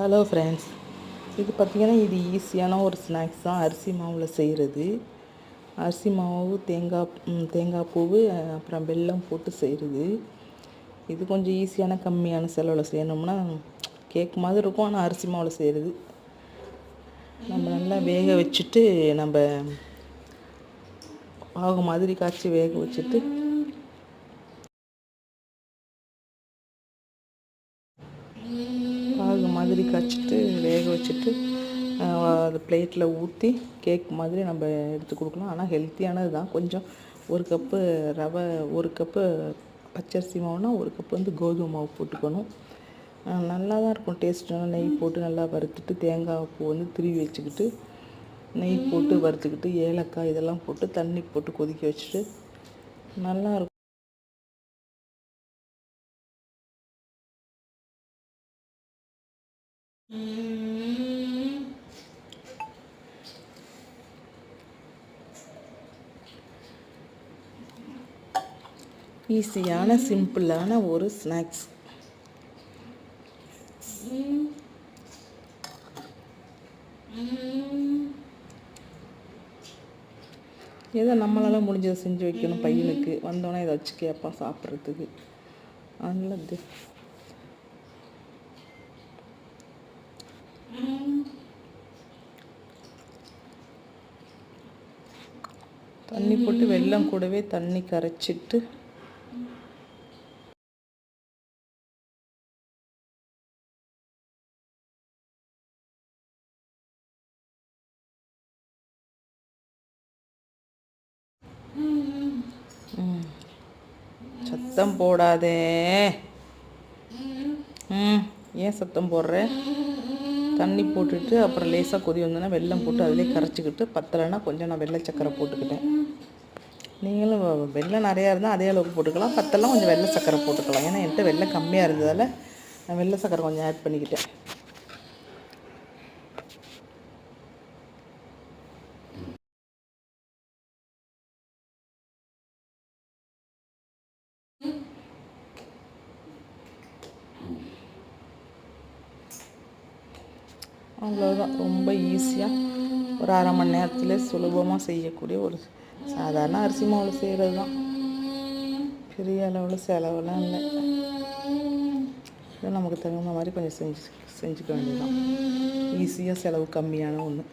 Hello friends, இது பார்த்திங்கன்னா இது ஈஸியான ஒரு ஸ்நாக்ஸ் தான். அரிசி மாவில் செய்கிறது. அரிசி மாவு, தேங்காய் பூவு, அப்புறம் வெல்லம் போட்டு செய்கிறது. இது கொஞ்சம் ஈஸியான கம்மியான செலவில் செய்யணும்னா கேக் மாதிரி இருக்கும். ஆனால் அரிசி மாவில் செய்கிறது. நம்ம நல்லா வேக வச்சுட்டு நம்ம பாகு மாதிரி காய்ச்சி வேக வச்சுட்டு வேக வச்சுட்டு அது பிளேட்டில் ஊற்றி கேக் மாதிரி நம்ம எடுத்து கொடுக்கலாம். ஆனால் ஹெல்த்தியானது தான். கொஞ்சம் ஒரு கப்பு ரவை, ஒரு கப்பு பச்சரிசி மாவுனா ஒரு கப்பு கோதுமை மாவு போட்டுக்கணும். நல்லா தான் இருக்கும் டேஸ்ட்டு. நெய் போட்டு நல்லா வறுத்துட்டு தேங்காய் பூ திருவி வச்சுக்கிட்டு நெய் போட்டு வறுத்துக்கிட்டு ஏலக்காய் இதெல்லாம் போட்டு தண்ணி போட்டு கொதிக்க வச்சுட்டு நல்லாயிருக்கும். ஈஸியான சிம்பிளான ஒரு ஸ்நாக்ஸ். ஏதோ நம்மளால் முடிஞ்சதை செஞ்சு வைக்கணும். பையனுக்கு வந்தோடனே இதை வச்சு கேட்பான் சாப்பிட்றதுக்கு. நல்லது. தண்ணி போட்டு வெல்லம் கூடவே தண்ணி கரைச்சிட்டு சத்தம் போடாதே. ஏன் சத்தம் போடுற? தண்ணி போட்டுட்டு அப்புறம் லேசாக கொதி வந்தோன்னா வெல்லம் போட்டு அதிலே கரைச்சிக்கிட்டு பத்தலைன்னா கொஞ்சம் நான் வெள்ளை சக்கரை போட்டுக்கிட்டேன். நீங்களும் வெல்லம் நிறையா இருந்தால் அதே அளவுக்கு போட்டுக்கலாம். பத்தெல்லாம் கொஞ்சம் வெள்ளை சக்கரை போட்டுக்கலாம். ஏன்னா என்கிட்ட வெல்லம் கம்மியாக இருந்ததால் நான் வெள்ளை சக்கரை கொஞ்சம் ஆட் பண்ணிக்கிட்டேன். அவ்வளோதான். ரொம்ப ஈஸியாக ஒரு அரை மணி நேரத்தில் சுலபமாக செய்யக்கூடிய ஒரு சாதாரண அரிசி மாவில் செய்கிறது தான். பெரிய அளவில் செலவெல்லாம் இல்லை. இதை நமக்கு தகுந்த மாதிரி கொஞ்சம் செஞ்சுக்க வேண்டியதுதான். ஈஸியாக செலவு கம்மியான ஒன்று.